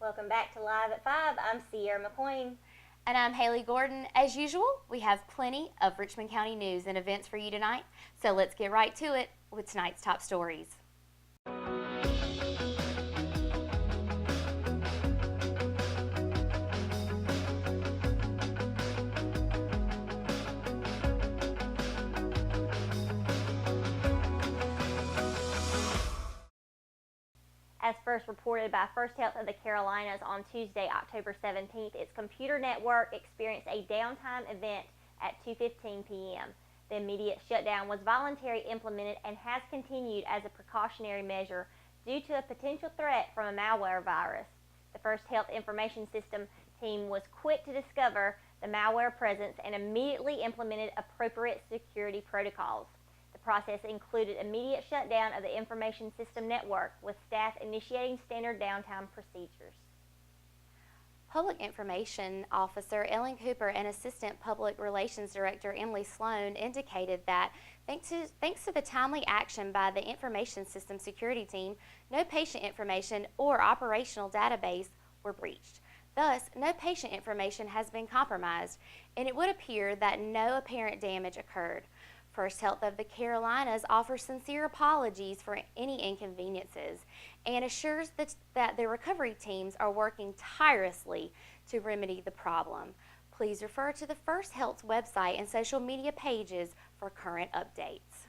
Welcome back to Live at 5. I'm Sierra McQueen. And I'm Haley Gordon. As usual, we have plenty of Richmond County news and events for you tonight, so let's get right to it with tonight's top stories. As first reported by First Health of the Carolinas on Tuesday, October 17th, its computer network experienced a downtime event at 2:15 p.m. The immediate shutdown was voluntarily implemented and has continued as a precautionary measure due to a potential threat from a malware virus. The First Health Information System team was quick to discover the malware presence and immediately implemented appropriate security protocols. The process included immediate shutdown of the information system network, with staff initiating standard downtime procedures. Public Information Officer Ellen Cooper and Assistant Public Relations Director Emily Sloan indicated that thanks to the timely action by the Information System Security Team, no patient information or operational database were breached. Thus, no patient information has been compromised, and it would appear that no apparent damage occurred. First Health of the Carolinas offers sincere apologies for any inconveniences and assures that the recovery teams are working tirelessly to remedy the problem. Please refer to the First Health's website and social media pages for current updates.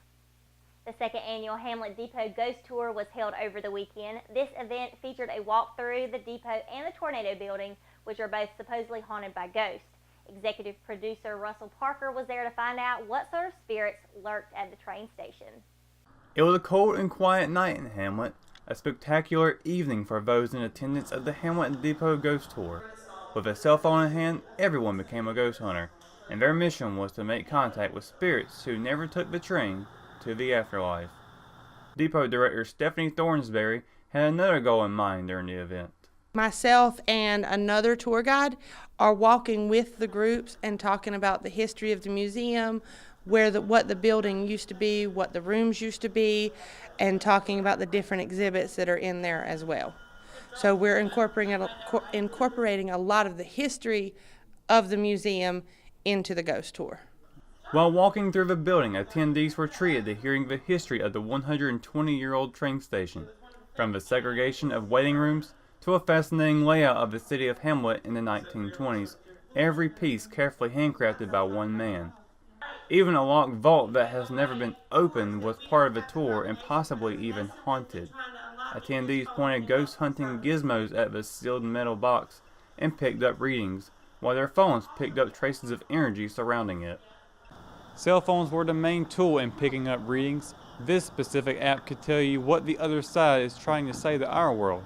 The second annual Hamlet Depot Ghost Tour was held over the weekend. This event featured a walk through the depot and the Tornado Building, which are both supposedly haunted by ghosts. Executive producer Russell Parker was there to find out what sort of spirits lurked at the train station. It was a cold and quiet night in Hamlet, a spectacular evening for those in attendance of the Hamlet Depot Ghost Tour. With a cell phone in hand, everyone became a ghost hunter, and their mission was to make contact with spirits who never took the train to the afterlife. Depot Director Stephanie Thornsberry had another goal in mind during the event. Myself and another tour guide are walking with the groups and talking about the history of the museum, what the building used to be, what the rooms used to be, and talking about the different exhibits that are in there as well. So we're incorporating a lot of the history of the museum into the ghost tour. While walking through the building, attendees were treated to hearing the history of the 120-year-old train station, from the segregation of waiting rooms to a fascinating layout of the city of Hamlet in the 1920s, every piece carefully handcrafted by one man. Even a locked vault that has never been opened was part of the tour and possibly even haunted. Attendees pointed ghost hunting gizmos at the sealed metal box and picked up readings, while their phones picked up traces of energy surrounding it. Cell phones were the main tool in picking up readings. This specific app could tell you what the other side is trying to say to our world.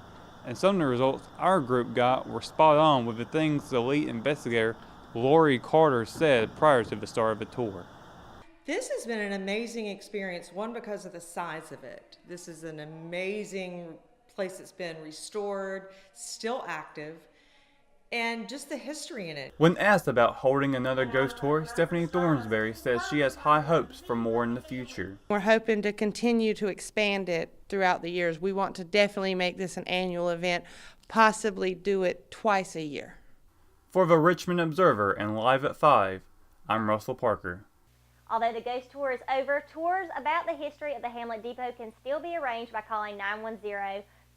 And some of the results our group got were spot on with the things the lead investigator Lori Carter said prior to the start of the tour. This has been an amazing experience, one, because of the size of it. This is an amazing place that's been restored, still active, and just the history in it. When asked about holding another ghost tour, Stephanie Thornsberry says she has high hopes for more in the future. We're hoping to continue to expand it throughout the years. We want to definitely make this an annual event, possibly do it twice a year. For the Richmond Observer and Live at 5, I'm Russell Parker. Although the ghost tour is over, tours about the history of the Hamlet Depot can still be arranged by calling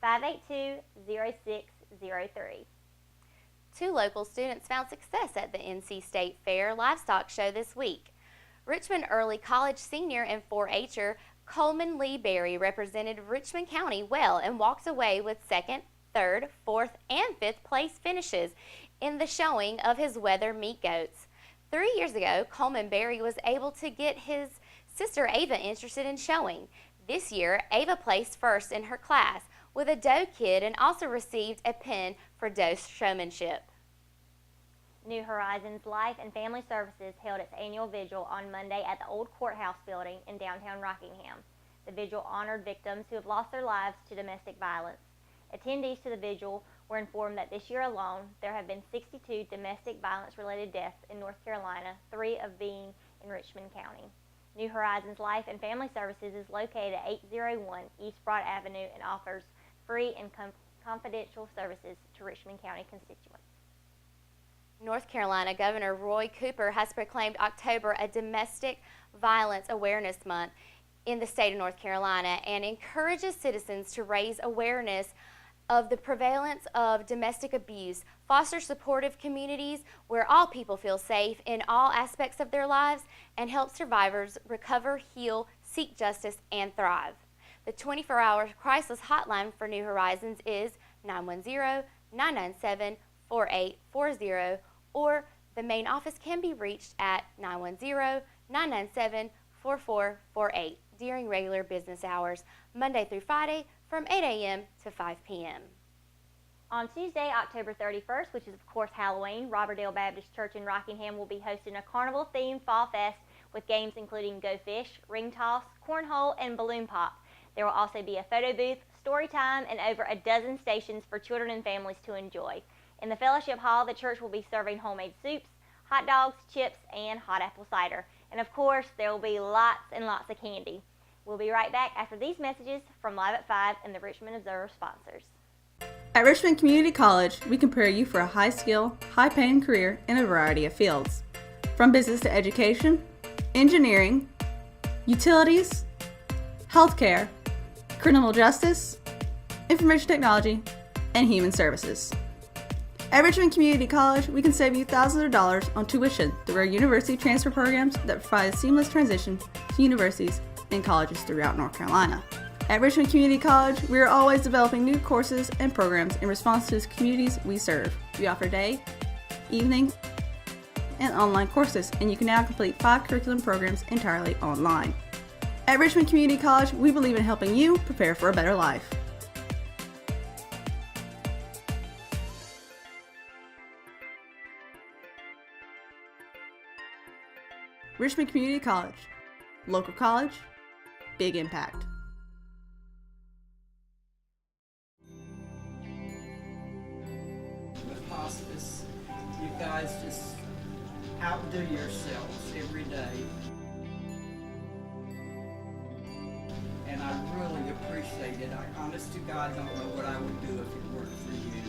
910-582-0603. Two local students found success at the NC State Fair Livestock Show this week. Richmond Early College senior and 4-H'er Coleman Lee Berry represented Richmond County well and walked away with 2nd, 3rd, 4th, and 5th place finishes in the showing of his Weather meat goats. 3 years ago, Coleman Berry was able to get his sister Ava interested in showing. This year, Ava placed first in her class with a doe kid and also received a pin for doe showmanship. New Horizons Life and Family Services held its annual vigil on Monday at the old courthouse building in downtown Rockingham. The vigil honored victims who have lost their lives to domestic violence. Attendees to the vigil were informed that this year alone there have been 62 domestic violence-related deaths in North Carolina, 3 of being in Richmond County. New Horizons Life and Family Services is located at 801 East Broad Avenue and offers free and confidential services to Richmond County constituents. North Carolina Governor Roy Cooper has proclaimed October a Domestic Violence Awareness Month in the state of North Carolina and encourages citizens to raise awareness of the prevalence of domestic abuse, foster supportive communities where all people feel safe in all aspects of their lives, and help survivors recover, heal, seek justice, and thrive. The 24-hour crisis hotline for New Horizons is 910-997-4840, or the main office can be reached at 910-997-4448 during regular business hours, Monday through Friday from 8 a.m. to 5 p.m. On Tuesday, October 31st, which is of course Halloween, Robberdale Baptist Church in Rockingham will be hosting a carnival-themed fall fest with games including Go Fish, Ring Toss, Cornhole, and Balloon Pop. There will also be a photo booth, story time, and over a dozen stations for children and families to enjoy. In the fellowship hall, the church will be serving homemade soups, hot dogs, chips, and hot apple cider. And of course, there will be lots and lots of candy. We'll be right back after these messages from Live at 5 and the Richmond Observer sponsors. At Richmond Community College, we can prepare you for a high-skill, high-paying career in a variety of fields. From business to education, engineering, utilities, healthcare, criminal justice, information technology, and human services. At Richmond Community College, we can save you thousands of dollars on tuition through our university transfer programs that provide a seamless transition to universities and colleges throughout North Carolina. At Richmond Community College, we are always developing new courses and programs in response to the communities we serve. We offer day, evening, and online courses, and you can now complete 5 curriculum programs entirely online. At Richmond Community College, we believe in helping you prepare for a better life. Richmond Community College. Local college, big impact. With hospice, you guys just outdo yourselves every day. And I really appreciate it. I honest to God don't know what I would do if it weren't for you.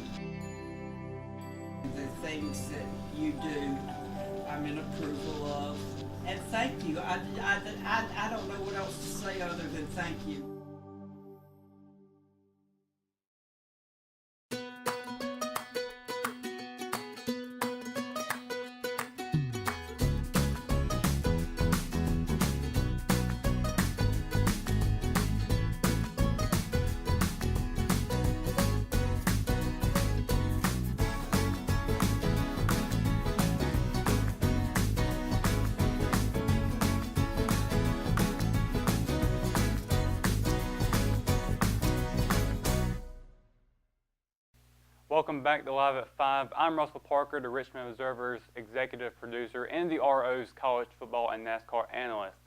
The things that you do, I'm in approval of. And thank you. I don't know what else to say other than thank you. Welcome back to Live at 5. I'm Russell Parker, the Richmond Observer's executive producer and the RO's college football and NASCAR analyst.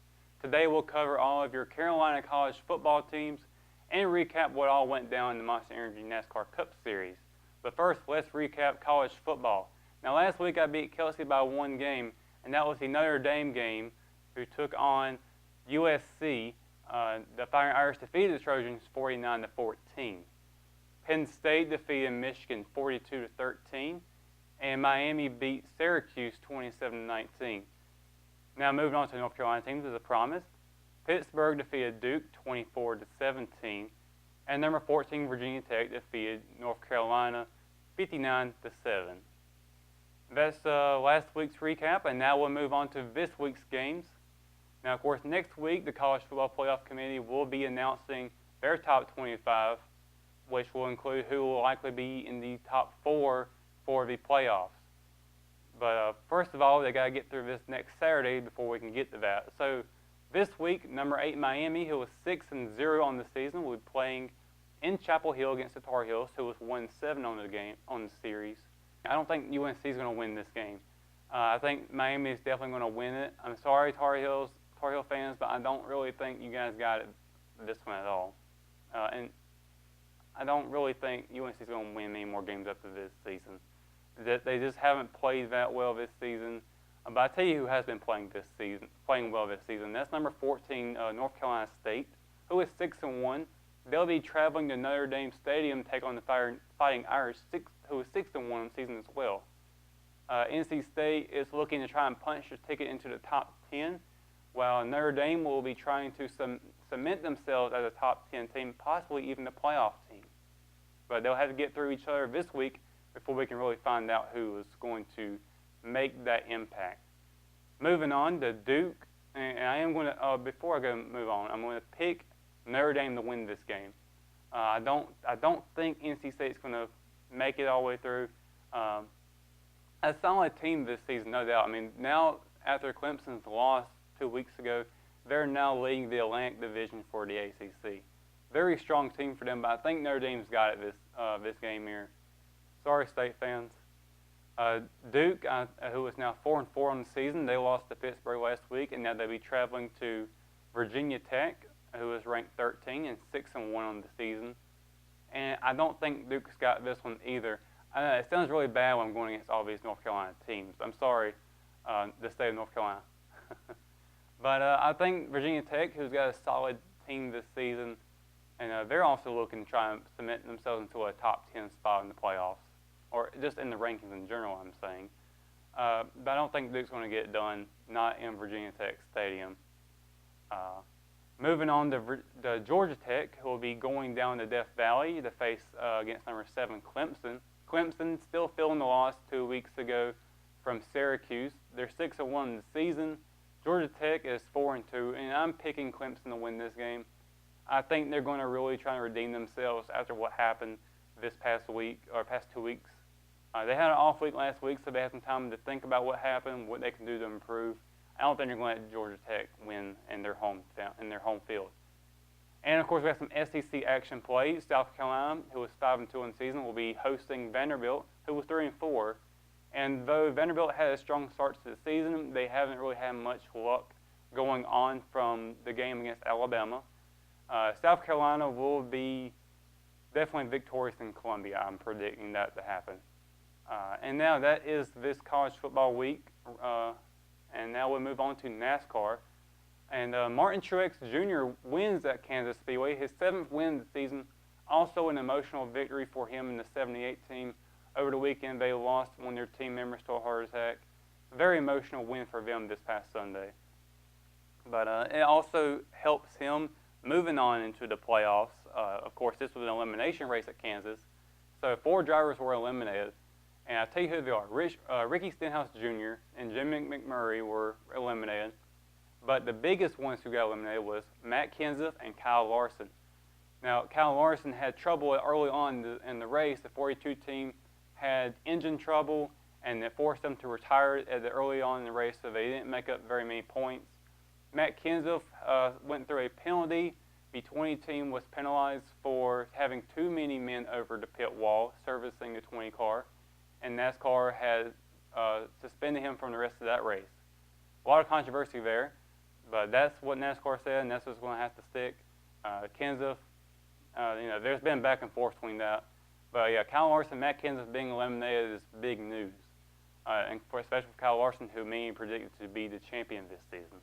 Today we'll cover all of your Carolina college football teams and recap what all went down in the Monster Energy NASCAR Cup Series. But first, let's recap college football. Now last week I beat Kelsey by 1 game, and that was the Notre Dame game, who took on USC. The Fighting Irish defeated the Trojans 49-14. Penn State defeated Michigan 42-13, and Miami beat Syracuse 27-19. Now moving on to North Carolina teams as I promised. Pittsburgh defeated Duke 24-17, and number 14 Virginia Tech defeated North Carolina 59-7. That's last week's recap, and now we'll move on to this week's games. Now, of course, next week the College Football Playoff Committee will be announcing their top 25, which will include who will likely be in the top 4 for the playoffs. But first of all, they got to get through this next Saturday before we can get to that. So this week, number 8 Miami, who was 6-0 on the season, will be playing in Chapel Hill against the Tar Heels, who was 1-7 on the series. I don't think UNC is going to win this game. I think Miami is definitely going to win it. I'm sorry, Tar Heel fans, but I don't really think you guys got it this one at all. And I don't really think UNC is going to win many more games after this season. They just haven't played that well this season. But I tell you who has been playing well this season. That's number 14 North Carolina State, who is 6-1. they'll be traveling to Notre Dame Stadium to take on the Fighting Irish, who is 6-1 on the season as well. NC State is looking to try and punch their ticket into the top 10, while Notre Dame will be trying to cement themselves as a top 10 team, possibly even the playoff team. But they'll have to get through each other this week before we can really find out who is going to make that impact. Moving on to Duke, and I am going to, before I move on, I'm going to pick Notre Dame to win this game. I don't think NC State's going to make it all the way through. A solid team this season, no doubt. I mean, now after Clemson's loss 2 weeks ago, they're now leading the Atlantic Division for the ACC. Very strong team for them, but I think Notre Dame's got it this game here. Sorry, State fans. Duke, who is now 4-4 on the season, they lost to Pittsburgh last week, and now they'll be traveling to Virginia Tech, who is ranked 13 and 6-1 on the season. And I don't think Duke's got this one either. It sounds really bad when I'm going against all these North Carolina teams. I'm sorry, the state of North Carolina. But I think Virginia Tech, who's got a solid team this season, and they're also looking to try and cement themselves into a top 10 spot in the playoffs, or just in the rankings in general, I'm saying. But I don't think Duke's going to get it done, not in Virginia Tech Stadium. Moving on to Georgia Tech, who will be going down to Death Valley to face against number 7 Clemson. Clemson still feeling the loss 2 weeks ago from Syracuse. They're 6-1 in the season. Georgia Tech is 4-2, and I'm picking Clemson to win this game. I think they're going to really try to redeem themselves after what happened this past week or past 2 weeks. They had an off week last week, so they had some time to think about what happened, what they can do to improve. I don't think they're going to let Georgia Tech win in their home field. And of course, we have some SEC action plays. South Carolina, who was 5-2 in the season, will be hosting Vanderbilt, who was 3-4. And though Vanderbilt had a strong start to the season, they haven't really had much luck going on from the game against Alabama. South Carolina will be definitely victorious in Columbia. I'm predicting that to happen. And now that is this college football week. And now we'll move on to NASCAR. And Martin Truex Jr. wins at Kansas Speedway, his 7th win of the season. Also an emotional victory for him in the 78 team. Over the weekend, they lost one of their team members to a heart attack. A very emotional win for them this past Sunday. But it also helps him moving on into the playoffs. Of course, this was an elimination race at Kansas. So 4 drivers were eliminated. And I'll tell you who they are. Ricky Stenhouse Jr. and Jimmy McMurray were eliminated. But the biggest ones who got eliminated was Matt Kenseth and Kyle Larson. Now, Kyle Larson had trouble early on in the race. The 42 team had engine trouble, and it forced them to retire early on in the race, so they didn't make up very many points. Matt Kenseth went through a penalty. The 20 team was penalized for having too many men over the pit wall servicing the 20 car, and NASCAR had suspended him from the rest of that race. A lot of controversy there, but that's what NASCAR said, and that's what's going to have to stick. Kenseth, there's been back and forth between that. But yeah, Kyle Larson, Matt Kenseth being eliminated is big news. And especially for Kyle Larson, who many predicted to be the champion this season.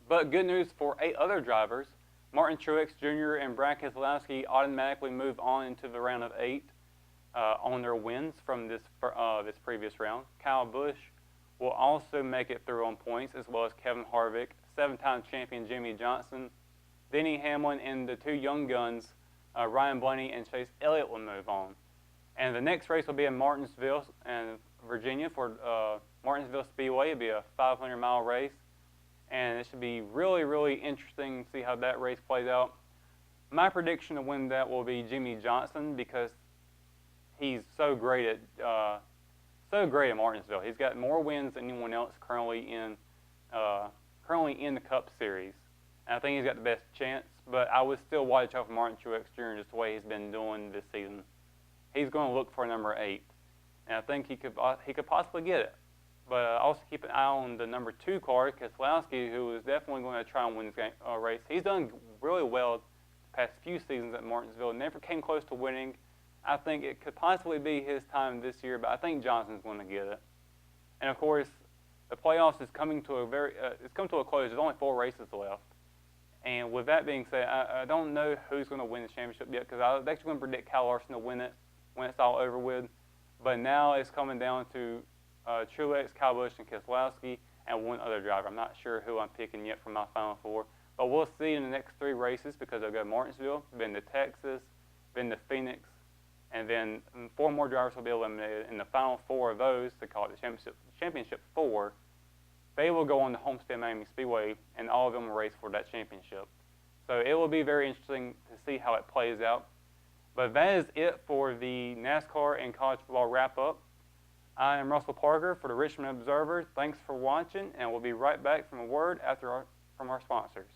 But good news for 8 other drivers. Martin Truex Jr. and Brad Keselowski automatically move on into the round of 8 on their wins from this previous round. Kyle Busch will also make it through on points, as well as Kevin Harvick, 7-time champion Jimmie Johnson, Denny Hamlin, and the 2 young guns, Ryan Blaney and Chase Elliott will move on. And the next race will be in Martinsville, Virginia for Martinsville Speedway. It'll be a 500-mile race. And it should be really, really interesting to see how that race plays out. My prediction to win that will be Jimmie Johnson, because he's so great at Martinsville. He's got more wins than anyone else currently in the Cup Series. And I think he's got the best chance, but I would still watch out for Martin Truex Jr. just the way he's been doing this season. He's going to look for number 8, and I think he could possibly get it. But also keep an eye on the number 2 car, Keselowski, who is definitely going to try and win this race. He's done really well the past few seasons at Martinsville. Never came close to winning. I think it could possibly be his time this year, but I think Johnson's going to get it. And of course, the playoffs is coming to a close. There's only 4 races left, And with that being said, I don't know who's going to win the championship yet, because I was actually going to predict Cal Larson to win it when it's all over with. But now it's coming down to Truex, Kyle Busch, and Keselowski, and one other driver. I'm not sure who I'm picking yet for my Final Four. But we'll see in the next 3 races, because they'll go to Martinsville, then to Texas, then to Phoenix, and then 4 more drivers will be eliminated. In the final 4 of those, they call it the championship 4, they will go on to Homestead Miami Speedway, and all of them will race for that championship. So it will be very interesting to see how it plays out. But that is it for the NASCAR and college football wrap-up. I am Russell Parker for the Richmond Observer. Thanks for watching, and we'll be right back from a word from our sponsors.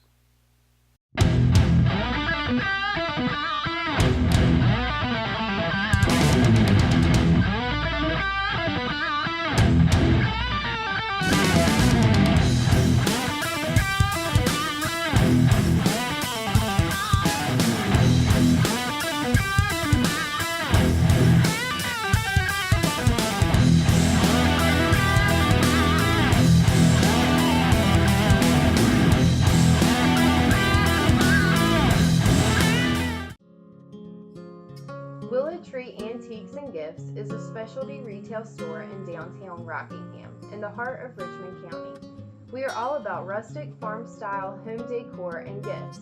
Willow Tree Antiques and Gifts is a specialty retail store in downtown Rockingham, in the heart of Richmond County. We are all about rustic, farm-style home decor and gifts.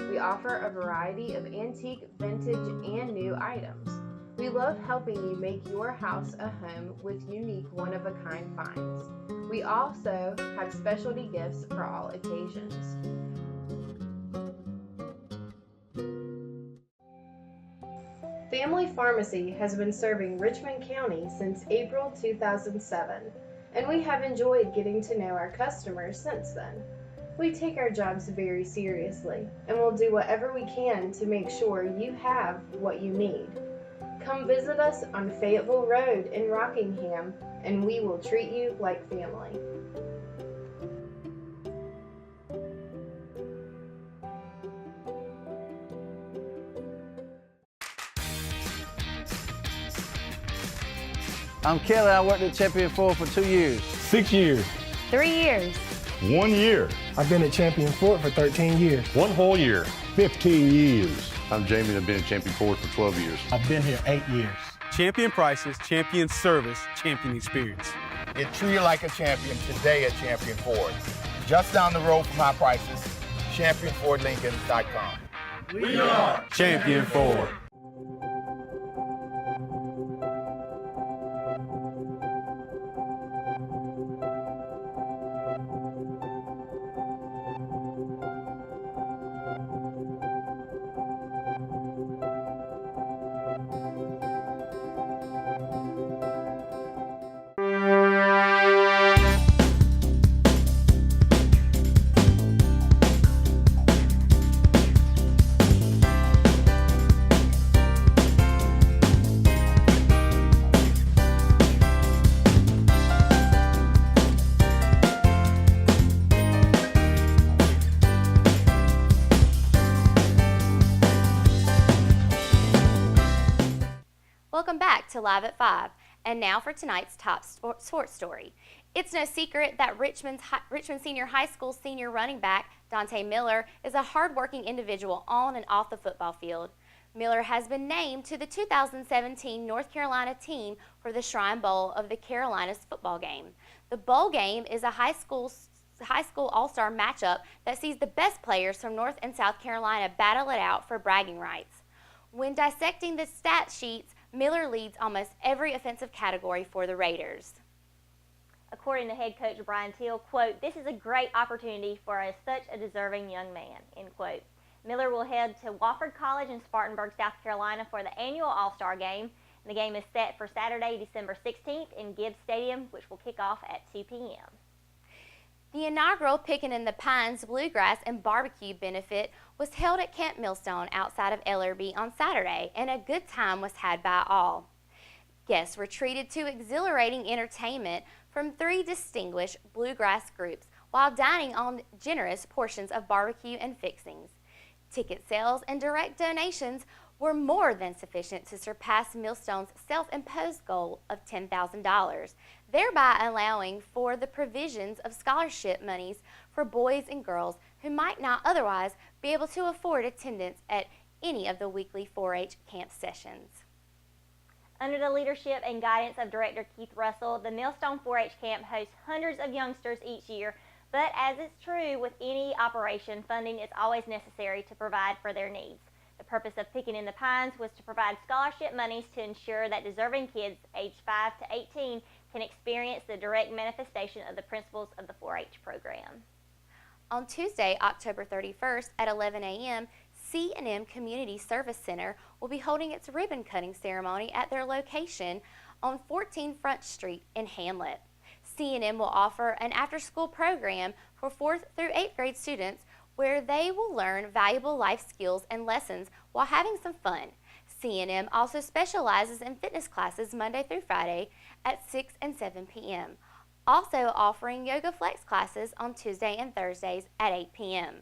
We offer a variety of antique, vintage, and new items. We love helping you make your house a home with unique, one-of-a-kind finds. We also have specialty gifts for all occasions. Family Pharmacy has been serving Richmond County since April 2007, and we have enjoyed getting to know our customers since then. We take our jobs very seriously, and will do whatever we can to make sure you have what you need. Come visit us on Fayetteville Road in Rockingham, and we will treat you like family. I'm Kelly. I worked at Champion 4 for 2 years. 6 years. 3 years. 1 year. I've been at Champion Ford for 13 years. 1 whole year. 15 years. I'm Jamie and I've been at Champion Ford for 12 years. I've been here 8 years. Champion prices, champion service, champion experience. Get treated like a champion today at Champion Ford. Just down the road from our prices, championfordlincoln.com. We are Champion Ford. Welcome back to Live at 5, and now for tonight's top sports story. It's no secret that Richmond Senior High School senior running back Dante Miller is a hardworking individual on and off the football field. Miller has been named to the 2017 North Carolina team for the Shrine Bowl of the Carolinas football game. The bowl game is a high school all-star matchup that sees the best players from North and South Carolina battle it out for bragging rights. When dissecting the stat sheets, Miller leads almost every offensive category for the Raiders. According to head coach Brian Teal, quote, "This is a great opportunity for such a deserving young man," end quote. Miller will head to Wofford College in Spartanburg, South Carolina for the annual All-Star Game. The game is set for Saturday, December 16th in Gibbs Stadium, which will kick off at 2 p.m. The inaugural Pickin' in the Pines Bluegrass and Barbecue benefit was held at Camp Millstone outside of Ellerbe on Saturday, and a good time was had by all. Guests were treated to exhilarating entertainment from 3 distinguished bluegrass groups while dining on generous portions of barbecue and fixings. Ticket sales and direct donations were more than sufficient to surpass Millstone's self-imposed goal of $10,000, thereby allowing for the provisions of scholarship monies for boys and girls who might not otherwise be able to afford attendance at any of the weekly 4-H camp sessions. Under the leadership and guidance of Director Keith Russell, the Millstone 4-H camp hosts hundreds of youngsters each year, but as is true with any operation, funding is always necessary to provide for their needs. The purpose of Picking in the Pines was to provide scholarship monies to ensure that deserving kids aged 5 to 18 can experience the direct manifestation of the principles of the 4-H program. On Tuesday, October 31st at 11 a.m., C&M Community Service Center will be holding its ribbon cutting ceremony at their location on 14 Front Street in Hamlet. C&M will offer an after-school program for 4th through 8th grade students where they will learn valuable life skills and lessons while having some fun. C&M also specializes in fitness classes Monday through Friday at 6 and 7 p.m., also offering Yoga Flex classes on Tuesday and Thursdays at 8 p.m.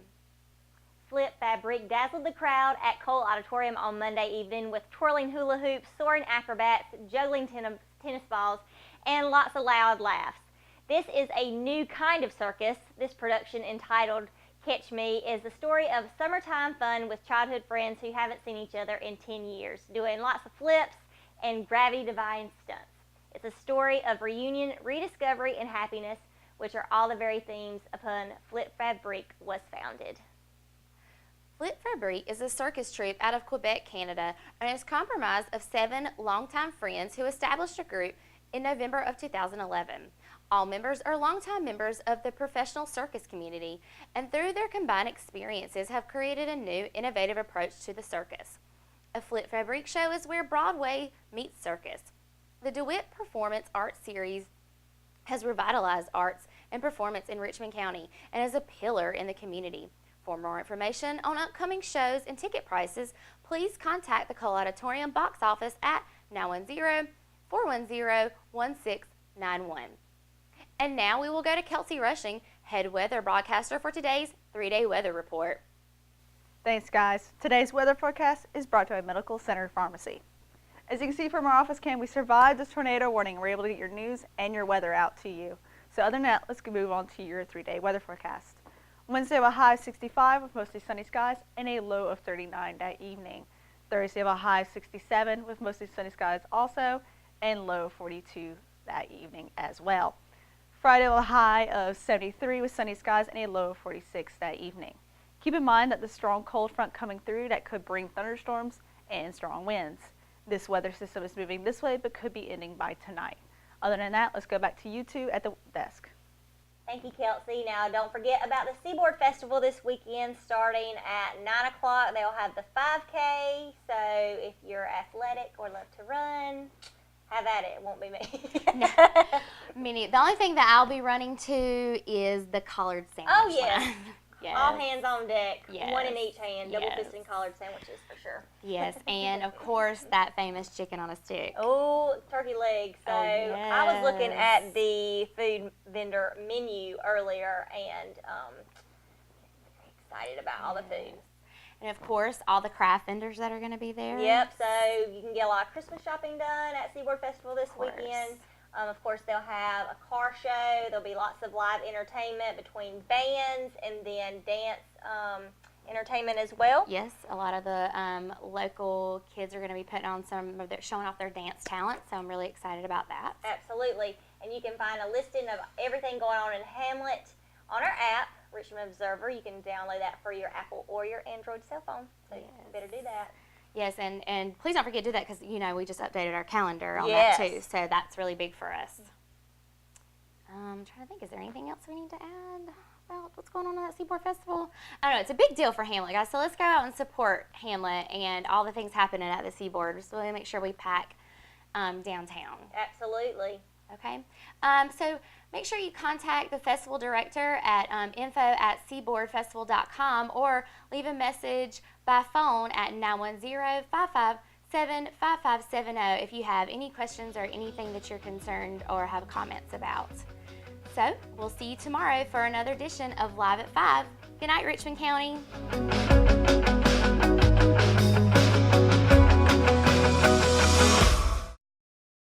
Flip Fabric dazzled the crowd at Cole Auditorium on Monday evening with twirling hula hoops, soaring acrobats, juggling tennis balls, and lots of loud laughs. This is a new kind of circus. This production, entitled Catch Me, is the story of summertime fun with childhood friends who haven't seen each other in 10 years, doing lots of flips and gravity-defying stunts. It's a story of reunion, rediscovery, and happiness, which are all the very themes upon Flip Fabric was founded. Flip Fabric is a circus troupe out of Quebec, Canada, and is comprised of 7 longtime friends who established a group in November of 2011. All members are longtime members of the professional circus community, and through their combined experiences have created a new, innovative approach to the circus. A Flip Fabric show is where Broadway meets circus. The DeWitt Performance Arts Series has revitalized arts and performance in Richmond County and is a pillar in the community. For more information on upcoming shows and ticket prices, please contact the Cole Auditorium box office at 910-410-1691. And now we will go to Kelsey Rushing, head weather broadcaster for today's 3-day weather report. Thanks, guys. Today's weather forecast is brought to you by Medical Center Pharmacy. As you can see from our office cam, we survived this tornado warning. We're able to get your news and your weather out to you. So other than that, let's move on to your 3-day weather forecast. Wednesday, we'll have a high of 65 with mostly sunny skies and a low of 39 that evening. Thursday, we'll have a high of 67 with mostly sunny skies also and low of 42 that evening as well. Friday, we'll have a high of 73 with sunny skies and a low of 46 that evening. Keep in mind that the strong cold front coming through that could bring thunderstorms and strong winds. This weather system is moving this way but could be ending by tonight. Other than that, let's go back to you two at the desk. Thank you, Kelsey. Now, don't forget about the Seaboard Festival this weekend starting at 9 o'clock. They'll have the 5K, so if you're athletic or love to run, have at it. It won't be me. The only thing that I'll be running to is the collared sandwich. Oh, yes. Yes. All hands on deck, Yes. one in each hand, double Yes. fisting collared sandwiches for sure. Yes, and of course that famous chicken on a stick. Oh, turkey legs. So I was looking at the food vendor menu earlier and very excited about all the food. And of course all the craft vendors that are going to be there. Yep, so you can get a lot of Christmas shopping done at Seaboard Festival this weekend. Of course, they'll have a car show. There'll be lots of live entertainment between bands and then dance entertainment as well. Yes, a lot of the local kids are going to be putting on showing off their dance talent, so I'm really excited about that. Absolutely. And you can find a listing of everything going on in Hamlet on our app, Richmond Observer. You can download that for your Apple or your Android cell phone, so you better do that. Yes, and please don't forget to do that because, we just updated our calendar on that too, so that's really big for us. I'm trying to think, is there anything else we need to add about what's going on at that Seaboard Festival? I don't know, it's a big deal for Hamlet, guys, so let's go out and support Hamlet and all the things happening at the Seaboard. Just really make sure we pack downtown. Absolutely. Okay, so make sure you contact the festival director at info@seaboardfestival.com or leave a message by phone at 910-557-5570 if you have any questions or anything that you're concerned or have comments about. So we'll see you tomorrow for another edition of Live at 5. Good night, Richmond County.